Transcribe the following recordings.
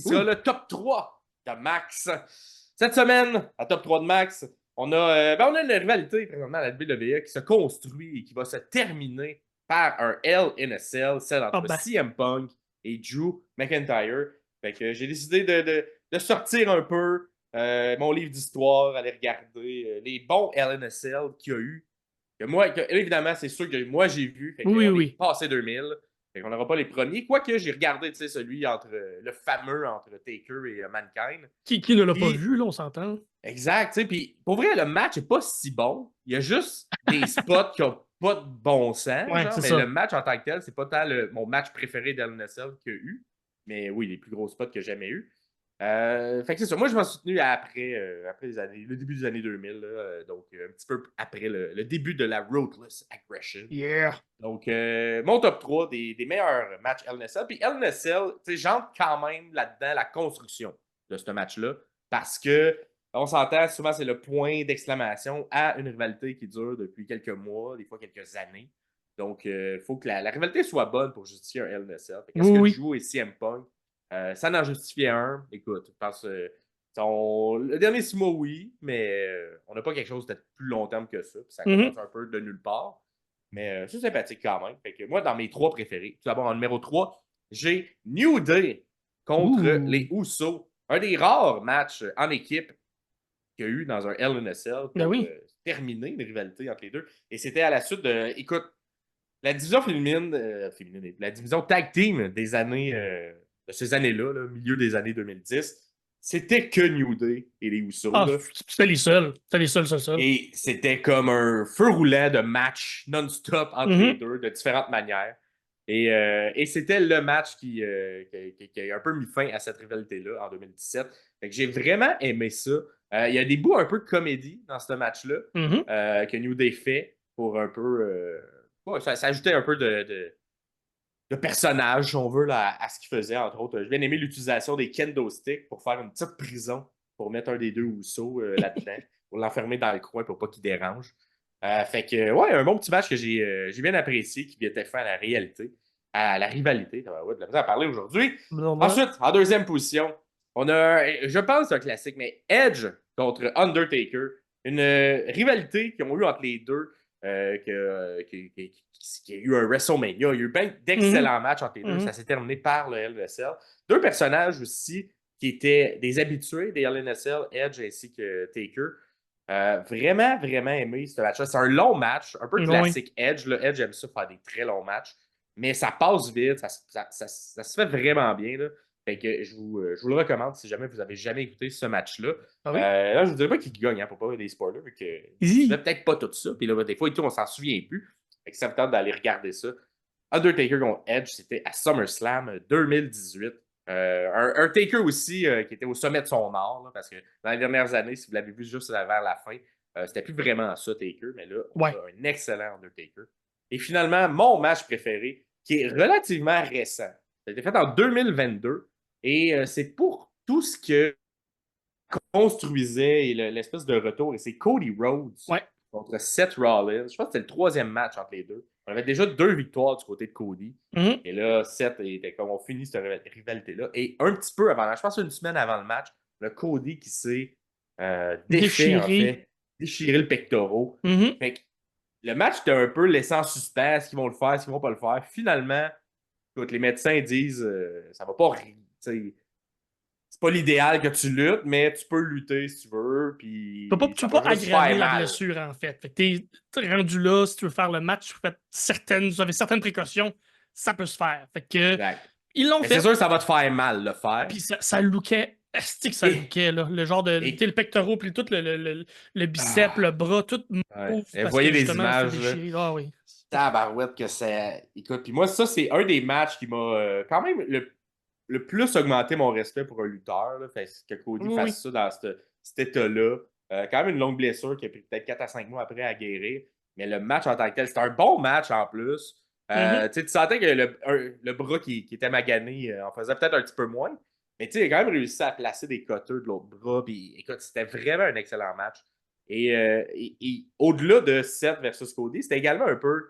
sera le top 3 de Max. Cette semaine, à top 3 de Max, on a une rivalité présentement à la WWE qui se construit et qui va se terminer par un Hell in a Cell, celle Ah entre ben. CM Punk et Drew McIntyre. Fait que j'ai décidé de sortir un peu mon livre d'histoire, aller regarder les bons Hell in a Cell qu'il y a eu. Évidemment, c'est sûr que moi j'ai vu. Fait Oui, oui, qu'on est oui. passé 2000. Fait qu'on n'aura pas les premiers. Quoique j'ai regardé celui entre le fameux entre Taker et Mankind. Qui ne l'a pas Puis, vu, là, on s'entend? exact, tu sais. Puis pour vrai, le match n'est pas si bon. Il y a juste des spots qui n'ont pas de bon sens, Ouais, genre, c'est mais le ça. match en tant que tel, c'est pas tant mon match préféré d'LNSL qu'il y a eu. Mais oui, les plus gros spots que j'ai jamais eu. Fait que c'est ça. Moi, je m'en suis tenu après le début des années 2000, là, donc un petit peu après le début de la Ruthless Aggression. Yeah. Donc, mon top 3 des meilleurs matchs LNSL. Puis LNSL, tu sais, j'entre quand même là-dedans la construction de ce match-là parce que, on s'entend, souvent c'est le point d'exclamation à une rivalité qui dure depuis quelques mois, des fois quelques années. Donc, il faut que la rivalité soit bonne pour justifier un LNSL. Oui, Qu'est-ce que oui. Drew et CM Punk, ça n'en justifiait un. Écoute, je pense le dernier 6 mois, oui, mais on n'a pas quelque chose de plus long terme que ça. Puis ça commence Mhm. un peu de nulle part. Mais c'est sympathique quand même. Fait que moi, dans mes 3 préférés, tout d'abord en numéro 3, j'ai New Day contre les Ouh. Usos. Un des rares matchs en équipe qu'il y a eu dans un Hell in a Cell Ben pour oui. terminer une rivalité entre les deux. Et c'était à la suite de. Écoute, la division féminine, la division tag team de ces années-là, là, milieu des années 2010, c'était que New Day et les Usos. Ah, Là. c'était les seuls. C'était les seuls, seuls, seuls. Et c'était comme un feu roulant de match non-stop entre les Mhm. deux, de différentes manières. Et c'était le match qui a un peu mis fin à cette rivalité-là en 2017. Fait que j'ai vraiment aimé ça. Il y a des bouts un peu de comédie dans ce match-là Mhm. que New Day fait pour un peu. Ouais, ça ajoutait un peu de personnage, si on veut, là, à ce qu'il faisait, entre autres. J'ai bien aimé l'utilisation des kendo sticks pour faire une petite prison, pour mettre un des deux Usos là-dedans, pour l'enfermer dans le coin pour pas qu'il dérange. Fait que, ouais, un bon petit match que j'ai bien apprécié, qui était fait à la réalité, à la rivalité. Ouais, de la misère à parler aujourd'hui. Blablabla. Ensuite, en deuxième position, on a, je pense, un classique, mais Edge contre Undertaker. Une rivalité qu'ils ont eu entre les deux, qu'il y a eu un WrestleMania. Il y a eu bien Mhm. d'excellents matchs entre les deux. Ça Mhm. s'est terminé par le LNSL. Deux personnages aussi qui étaient des habitués des LNSL, Edge ainsi que Taker. Vraiment, vraiment aimé ce match-là. C'est un long match, un peu Oui. classique Edge. Là. Edge aime ça faire des très longs matchs, mais ça passe vite, ça se fait vraiment bien. Là. Fait que je vous le recommande si jamais vous avez jamais écouté ce match-là. Ah oui? Là, je ne vous dirais pas qui gagne hein, pour pas avoir des spoilers, vu que je ne Easy. peut-être pas tout ça. Puis là, des fois et tout, on s'en souvient plus. Fait que ça me tente d'aller regarder ça. Undertaker contre Edge, c'était à SummerSlam 2018. Un Taker aussi qui était au sommet de son art, là, parce que dans les dernières années, si vous l'avez vu juste vers la fin, c'était plus vraiment ça, Taker, mais là, on Ouais. a un excellent Undertaker. Et finalement, mon match préféré, qui est relativement récent. Ça a été fait en 2022, et c'est pour tout ce que construisait et l'espèce de retour, et c'est Cody Rhodes Ouais. contre Seth Rollins. Je pense que c'était le troisième match entre les deux. On avait déjà 2 victoires du côté de Cody. Mhm. Et là, Seth était comme on finit cette rivalité-là. Et un petit peu avant, je pense une semaine avant le match, le Cody qui s'est défait, en Déchiré. fait, déchiré le pectoral. Mhm. Fait que le match était un peu laissé en suspens, est-ce qu'ils vont le faire, est-ce qu'ils vont pas le faire. Finalement, écoute, les médecins disent ça va pas c'est pas l'idéal que tu luttes, mais tu peux lutter si tu veux, puis Tu ça peux va pas juste faire aggraver la mal. blessure, en fait. Fait que t'es rendu là, si tu veux faire le match, vous avez certaines précautions, ça peut se faire. Fait que, Exact. ils l'ont Mais c'est fait. sûr que ça va te faire mal le faire. Puis ça lookait, asti que ça Et, lookait, là. Le genre de, tu sais, et le pectoral, puis tout le bicep, le ah, bras, tout ouais. mauve Et parce que voyez les justement, c'était images, là. déchiré. Ah oui. Tabarouette que c'est. Écoute, puis moi, ça, c'est un des matchs qui m'a quand même le plus augmenté mon respect pour un lutteur. Là. Fait que Cody Oui, oui. fasse ça dans cet état-là. Quand même une longue blessure qui a pris peut-être 4 à 5 mois après à guérir. Mais le match en tant que tel, c'était un bon match en plus. Mhm. Tu sentais que le bras qui était magané en faisait peut-être un petit peu moins. Mais il a quand même réussi à placer des cutters de l'autre bras. Puis écoute, c'était vraiment un excellent match. Et au-delà de Seth versus Cody, c'était également un peu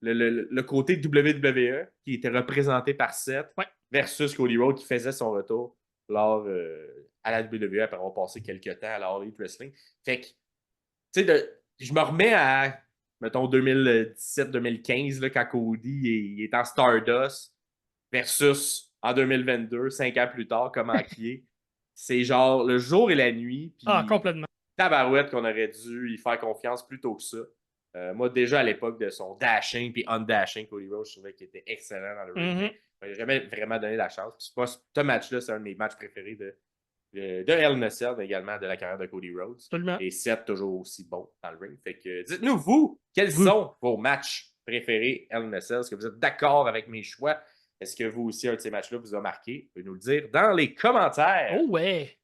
le côté WWE qui était représenté par Seth Ouais. versus Cody Rhodes qui faisait son retour. lors, à la WWE après avoir passé quelques temps à la All Elite Wrestling. Fait que, tu sais, je me remets à, mettons, 2017-2015, quand Cody il est en Stardust versus en 2022, 5 ans plus tard, comment qui est. C'est genre le jour et la nuit, Ah, puis complètement. tabarouette qu'on aurait dû y faire confiance plus tôt que ça. Moi, déjà à l'époque de son dashing puis undashing, Cody Rhodes, je trouvais qu'il était excellent dans le ring, mais il m'a jamais vraiment donné la chance. Puis ce match-là, c'est un de mes matchs préférés de Hell in a Cell, mais également de la carrière de Cody Rhodes. Absolument. Et Seth, toujours aussi bon dans le ring. Fait que dites-nous, vous, quels sont vos matchs préférés Hell in a Cell? Est-ce que vous êtes d'accord avec mes choix? Est-ce que vous aussi, un de ces matchs-là vous a marqué? Vous pouvez nous le dire dans les commentaires. Oh ouais!